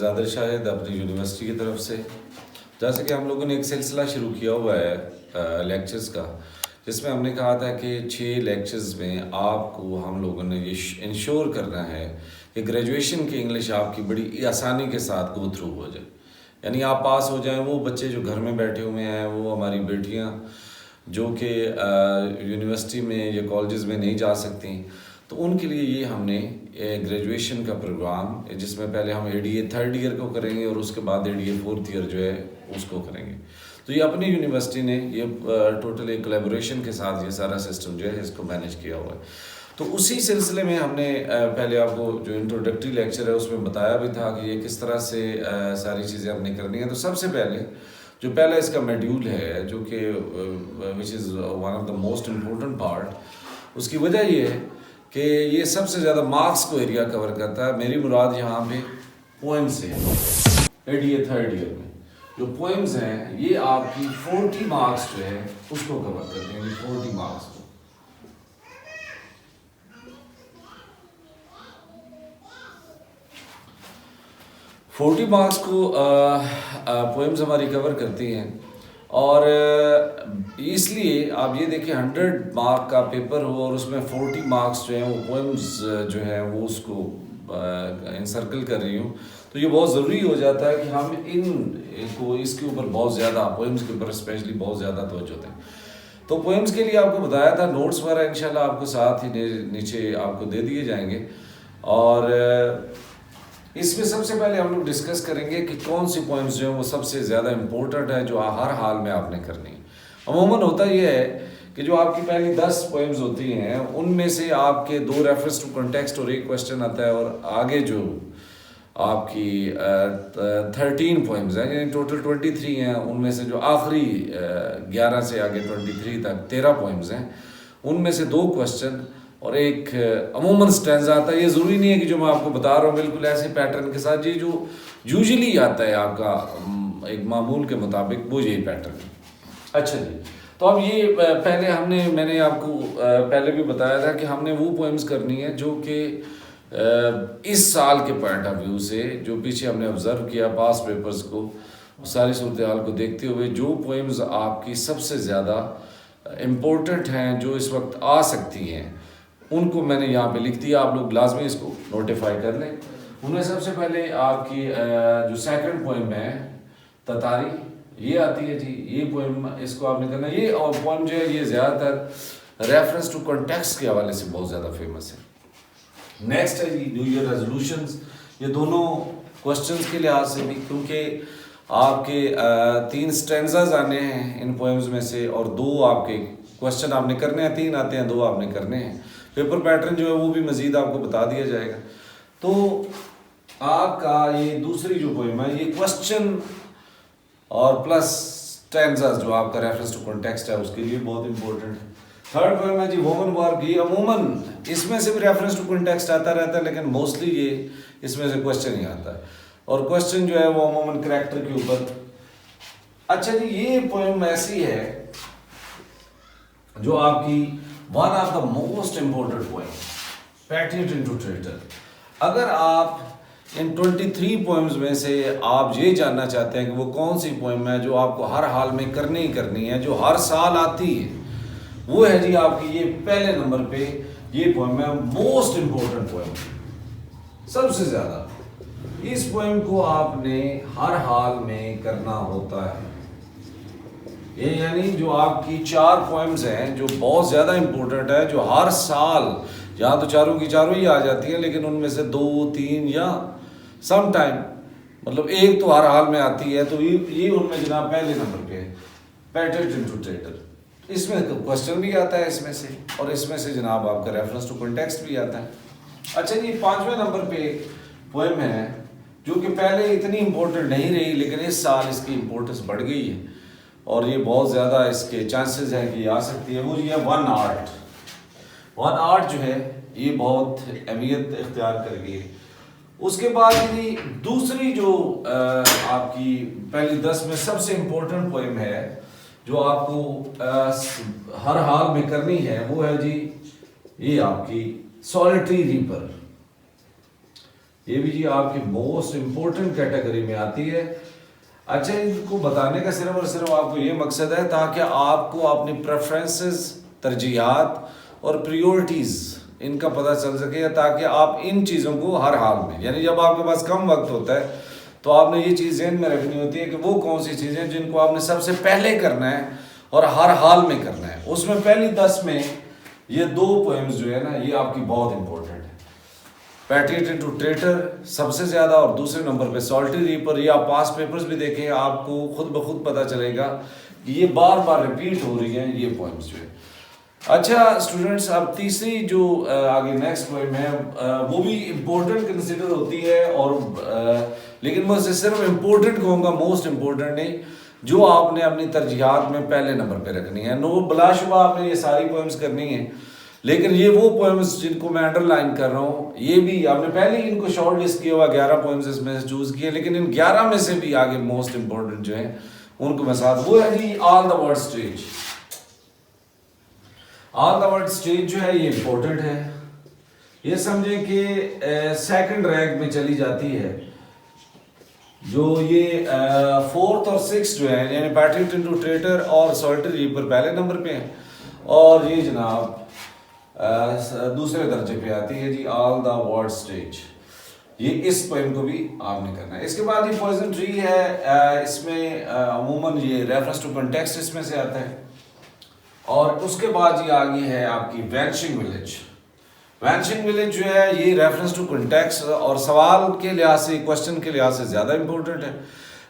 ज़ादिर शाहिद अपनी यूनिवर्सिटी की तरफ से। जैसे कि हम लोगों ने एक सिलसिला शुरू किया हुआ है लेक्चर्स का, जिसमें हमने कहा था कि 6 लेक्चर्स में आपको हम लोगों ने ये इंश्योर करना है कि ग्रेजुएशन की इंग्लिश आपकी बड़ी आसानी के साथ गो थ्रू हो जाए, यानी आप पास हो जाएं। वो बच्चे जो घर में बैठे हुए हैं, वो हमारी बेटियां जो कि यूनिवर्सिटी में या कॉलेजेस में नहीं जा सकती, तो उनके लिए ये हमने ग्रेजुएशन का प्रोग्राम, जिसमें पहले हम एडीए 3rd ईयर को करेंगे और उसके बाद एडीए 4th ईयर जो है उसको करेंगे। तो ये अपनी यूनिवर्सिटी ने ये टोटल एक कोलैबोरेशन के साथ ये सारा सिस्टम जो है इसको मैनेज किया हुआ है। तो उसी सिलसिले में हमने पहले आपको जो इंट्रोडक्टरी लेक्चर है उसमें बताया भी था कि ये किस तरह से सारी चीज़ें हमने करनी है। तो सबसे पहले जो पहला इसका मॉड्यूल है, जो कि which is one of the most important part, उसकी वजह ये है कि ये सबसे ज़्यादा मार्क्स को एरिया कवर करता है। मेरी मुराद यहाँ पे पोएम्स से है। एडीए 3rd ईयर में जो पोएम्स हैं ये आपकी 40 मार्क्स जो है उसको कवर करते हैं, 40 मार्क्स को। फोर्टी मार्क्स को पोएम्स हमारी कवर करती हैं, और इसलिए आप ये देखिए 100 मार्क का पेपर हो और उसमें 40 मार्क्स जो हैं वो पोएम्स जो हैं वो उसको इंसर्कल कर रही हूँ। तो ये बहुत ज़रूरी हो जाता है कि हम इनको इसके ऊपर बहुत ज़्यादा, पोएम्स के ऊपर स्पेशली बहुत ज़्यादा तवज्जो दें। तो पोएम्स के लिए आपको बताया था, नोट्स वगैरह इंशाल्लाह आपको साथ ही नीचे आपको दे दिए जाएंगे। और इसमें सबसे पहले हम लोग डिस्कस करेंगे कि कौन सी पोएम्स जो हैं वो सबसे ज़्यादा इम्पोर्टेंट है, जो हर हाल में आपने करनी है। अमूमन होता ये है कि जो आपकी पहली 10 पोएम्स होती हैं उनमें से आपके 2 रेफरेंस टू कॉन्टेक्स्ट और 1 क्वेश्चन आता है, और आगे जो आपकी 13 पोएम्स हैं, यानी टोटल 23 हैं, उनमें से जो आखिरी 11 से आगे 23 तक 13 पोएम्स हैं, उनमें से 2 क्वेश्चन और एक अमूमन स्टैंजा आता है। ये ज़रूरी नहीं है कि जो मैं आपको बता रहा हूँ बिल्कुल ऐसे पैटर्न के साथ, ये जो यूजुअली आता है आपका एक मामूल के मुताबिक, वो यही पैटर्न है। अच्छा जी, तो अब ये पहले मैंने आपको पहले भी बताया था कि हमने वो पोएम्स करनी है जो कि इस साल के पॉइंट ऑफ व्यू से, जो पीछे हमने ऑब्जर्व किया पास पेपर्स को, सारी सूरत हाल को देखते हुए, जो पोएम्स आपकी सबसे ज़्यादा इम्पोर्टेंट हैं, जो इस वक्त आ सकती हैं, उनको मैंने यहाँ पे लिख दिया। आप लोग लाजमी इसको नोटिफाई कर लें। उनमें सबसे पहले आपकी जो 2nd पोएम है ततारी, ये आती है जी। ये पोएम इसको आपने करना है। ये और पोएम जो है ये ज़्यादातर रेफरेंस टू कॉन्टेक्स्ट के हवाले से बहुत ज़्यादा फेमस है। नेक्स्ट है जी न्यू ईयर रेजोल्यूशंस। ये दोनों क्वेश्चंस के लिहाज से भी, क्योंकि आपके 3 स्टैंजाज आने हैं इन पोएम्स में से, और 2 आपके क्वेश्चन आपने करने हैं। 3 आते हैं, 2 आपने करने हैं। पेपर पैटर्न जो है वो भी मज़ीद आपको बता दिया जाएगा। तो आपका ये दूसरी जो पोएम है, ये क्वेश्चन और प्लस स्टैंजास जो आपका रेफरेंस टू कॉन्टेक्स्ट है उसके लिए बहुत इंपॉर्टेंट है। 3rd पोएम है जी वोमन वर्क। ये अमूमन इसमें से भी रेफरेंस टू कॉन्टेक्स्ट आता रहता है, लेकिन मोस्टली ये इसमें से क्वेश्चन ही आता है, और क्वेश्चन जो है वो अमूमन करैक्टर के ऊपर। अच्छा जी, ये पोएम ऐसी है जो आपकी one of the most important poem, patriot into traitor. अगर आप इन 23 पोएम्स में से आप ये जानना चाहते हैं कि वो कौन सी पोएम है जो आपको हर हाल में करनी ही करनी है, जो हर साल आती है, वो है जी आपकी ये पहले नंबर पे ये पोएम है, मोस्ट इम्पोर्टेंट पोएम, सबसे ज़्यादा। इस पोएम को आपने हर हाल में करना होता है। ये यानी जो आपकी 4 पोएम्स हैं जो बहुत ज़्यादा इम्पोर्टेंट है, जो हर साल या तो चारों की चारों ही आ जाती हैं, लेकिन उनमें से 2, 3 या सम टाइम मतलब एक तो हर हाल में आती है। तो ये उनमें जनाब पहले नंबर पे है, पैट्रियट इनटू ट्रेटर। इसमें क्वेश्चन भी आता है इसमें से, और इसमें से जनाब आपका रेफरेंस टू कॉन्टेक्स्ट भी आता है। अच्छा जी, 5वें नंबर पे पोएम है जो कि पहले इतनी इम्पोर्टेंट नहीं रही, लेकिन इस साल इसकी इम्पोर्टेंस बढ़ गई है, और ये बहुत ज़्यादा इसके चांसेस हैं कि आ सकती है। वो ये वन आर्ट जो है ये बहुत अहमियत इख्तियार कर गई है। उसके बाद ये दूसरी जो आपकी पहली 10 में सबसे इम्पोर्टेंट पोएम है जो आपको हर हाल में करनी है, वो है जी ये आपकी सॉलिटरी रीपर। ये भी जी आपकी मोस्ट इम्पोर्टेंट कैटेगरी में आती है। अच्छा, इनको बताने का सिर्फ और सिर्फ आपको ये मकसद है ताकि आपको अपनी प्रेफरेंसेस, तरजीहात और प्रायोरिटीज़ इनका पता चल सके, ताकि आप इन चीज़ों को हर हाल में, यानी जब आपके पास कम वक्त होता है तो आपने ये चीज़ ज़हन में रखनी होती है कि वो कौन सी चीज़ें जिनको आपने सबसे पहले करना है और हर हाल में करना है। उसमें पहली 10 में ये 2 पोएम्स जो है ना, ये आपकी बहुत इंपॉर्टेंट है। पैट्रियट टू ट्रेटर सबसे ज़्यादा, और दूसरे नंबर पे सॉल्टी रीपर। ये आप पास पेपर्स भी देखें, आपको खुद ब खुद पता चलेगा कि ये बार बार रिपीट हो रही हैं ये पोएम्स जो है। अच्छा स्टूडेंट्स, अब तीसरी जो आगे नेक्स्ट पोएम है वो भी इम्पोर्टेंट कंसिडर होती है, और लेकिन मैं उसे सिर्फ इम्पोर्टेंट कहूँगा, मोस्ट इम्पोर्टेंट नहीं, जो आपने अपनी तरजीहात में पहले नंबर पे रखनी है। नो बिलाशुबा आपने ये सारी पोएम्स करनी है, लेकिन ये वो पोएम्स जिनको मैं अंडरलाइन कर रहा हूँ, ये भी आपने पहले ही इनको शॉर्ट लिस्ट किया हुआ 11 पोएम्स इसमें से चूज़ किए, लेकिन इन 11 में से भी आगे मोस्ट इम्पोर्टेंट जो है उनको मैं साथ, वो है जी all the world stage. All the world stage जो है ये इम्पोर्टेंट है। ये समझें कि सेकंड रैंक में चली जाती है। जो ये 4th और 6th जो है, यानी पैट्रियट टू ट्रेटर और सॉल्टी रीपर पहले नंबर पे हैं, और ये जनाब दूसरे दर्जे पे आती है जी ऑल द वर्ल्ड स्टेज। ये इस पोएम को भी आपने करना है। इसके बाद ये पॉइजन ट्री है, इसमें अमूमन ये रेफरेंस टू कॉन्टेक्स्ट इसमें से आता है, और उसके बाद ये आगे है आपकी वैनिशिंग विलेज। वैनिशिंग विलेज जो है ये रेफरेंस टू कॉन्टेक्स्ट और सवाल के लिहाज से, क्वेश्चन के लिहाज से ज़्यादा इंपॉर्टेंट है,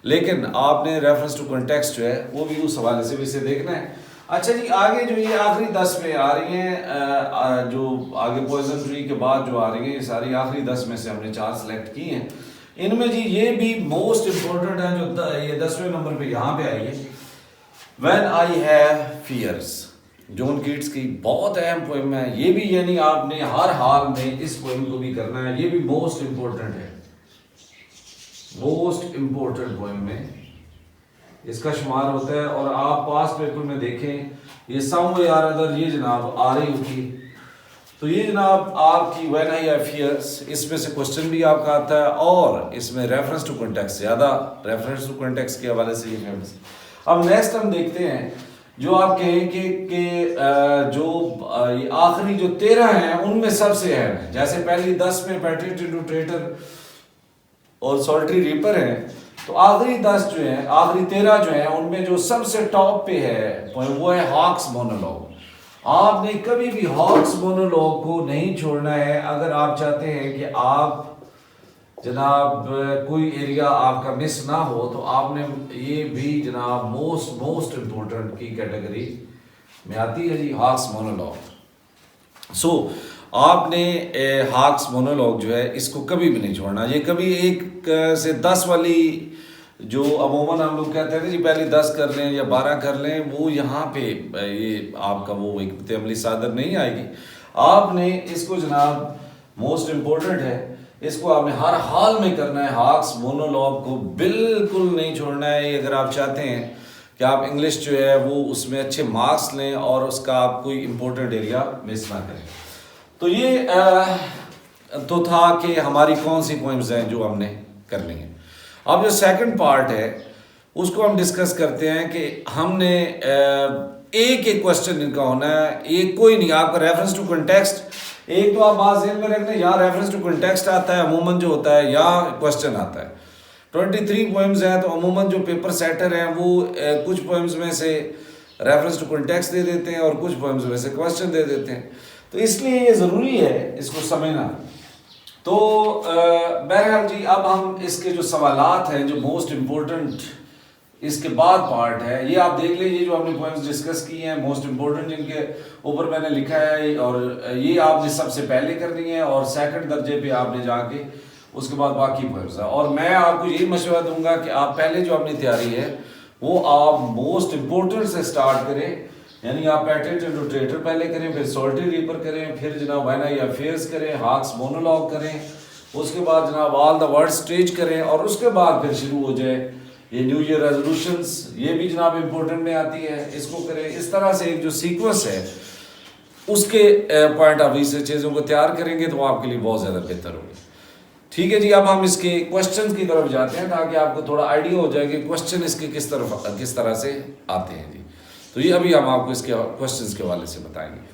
लेकिन आपने रेफरेंस टू कॉन्टेक्स्ट जो है वो भी उस हवाले से भी इसे देखना है। अच्छा जी, आगे जो ये आखिरी 10 में आ रही हैं, जो आगे पॉइजन ट्री के बाद जो आ रही हैं, ये सारी आखिरी 10 में से हमने 4 सेलेक्ट की हैं। इनमें जी ये भी मोस्ट इम्पोर्टेंट है, जो ये 10वें नंबर पे यहाँ पे आई है, when I have fears. John Keats की बहुत अहम पोएम है ये भी, यानी आपने हर हाल में इस पोएम को भी करना है। ये भी मोस्ट इम्पोर्टेंट है, मोस्ट इम्पोर्टेंट पोएम में इसका शुमार होता है। और आप पास पेपर में देखें, ये समवेयर और अदर ये जनाब आ रही होगी, तो ये जनाब आपकी व्हेन आई हैव फियर्स, इसमें से क्वेश्चन भी आपका आता है, और इसमें रेफरेंस टू कॉन्टेक्स्ट ज़्यादा, रेफरेंस टू कॉन्टेक्स्ट के हवाले से ये फेमस। अब नेक्स्ट हम देखते हैं, जो आप कहें कि जो ये आखिरी जो 13 हैं उनमें सबसे अहम है। जैसे पहली 10 में पैट्रियट टू ट्रेटर और सॉल्टी रीपर हैं, तो आखिरी 10 जो हैं, आखिरी 13 जो हैं, उनमें जो सबसे टॉप पे है वो है हॉक्स मोनोलॉग। आपने कभी भी हॉक्स मोनोलॉग को नहीं छोड़ना है। अगर आप चाहते हैं कि आप जनाब कोई एरिया आपका मिस ना हो, तो आपने ये भी जनाब मोस्ट इम्पोर्टेंट की कैटेगरी में आती है जी हॉक्स मोनोलॉग। सो आपने हॉक्स मोनोलॉग जो है इसको कभी भी नहीं छोड़ना। ये कभी 1 से 10 वाली जो अमूमन हम लोग कहते हैं जी पहले 10 कर लें या 12 कर लें, वो यहाँ पे ये आपका वो एक अमली सादर नहीं आएगी। आपने इसको जनाब मोस्ट इम्पोर्टेंट है, इसको आपने हर हाल में करना है। हॉक्स मोनोलॉग को बिल्कुल नहीं छोड़ना है। अगर आप चाहते हैं कि आप इंग्लिश जो है वो उसमें अच्छे मार्क्स लें और उसका आप कोई इम्पोर्टेंट एरिया मिस ना करें। तो ये तो था कि हमारी कौन सी पोएम्स हैं जो हमने करनी है। अब जो सेकंड पार्ट है उसको हम डिस्कस करते हैं कि हमने एक क्वेश्चन इनका होना है, एक कोई नहीं, आपका रेफरेंस टू कॉन्टेक्स्ट एक तो आप बात ज़हन में रखना, या रेफरेंस टू कॉन्टेक्स्ट आता है अमूमन जो होता है, या क्वेश्चन आता है। 23 पोएम्स हैं, तो अमूमन जो पेपर सेटर हैं वो कुछ पोएम्स में से रेफरेंस टू कॉन्टेक्स्ट दे देते हैं और कुछ पोएम्स में से क्वेश्चन दे देते हैं। तो इसलिए ये ज़रूरी है इसको समझना। तो बहरहाल जी, अब हम इसके जो सवालात हैं जो मोस्ट इम्पोर्टेंट इसके बाद पार्ट है, ये आप देख लीजिए जो हमने पॉइंट्स डिस्कस किए हैं मोस्ट इम्पोर्टेंट, जिनके ऊपर मैंने लिखा है, और ये आपने सबसे पहले करनी है और सेकंड दर्जे पे आपने जाके उसके बाद बाकी पॉइंट्स है। और मैं आपको यही मशवरा दूंगा कि आप पहले जो अपनी तैयारी है वो आप मोस्ट इम्पोर्टेंट से स्टार्ट करें, यानी आप पैट्रियट टू ट्रेटर पहले करें, फिर सॉल्टी रीपर करें, फिर जनाब व्हेन आई हैव फियर्स करें, हॉक्स मोनोलॉग करें, उसके बाद जनाब ऑल द वर्ल्ड स्टेज करें, और उसके बाद फिर शुरू हो जाए ये न्यू ईयर रेजोल्यूशंस, ये भी जनाब इम्पोर्टेंट में आती है, इसको करें। इस तरह से एक जो सीक्वेंस है उसके पॉइंट ऑफ व्यू से चीज़ों को तैयार करेंगे तो आपके लिए बहुत ज़्यादा बेहतर होगी। ठीक है जी, अब हम इसके क्वेश्चंस की तरफ जाते हैं ताकि आपको थोड़ा आइडिया हो जाए कि क्वेश्चन इसके किस तरह से आते हैं जी। तो ये अभी हम आपको इसके क्वेश्चंस के हवाले से बताएंगे।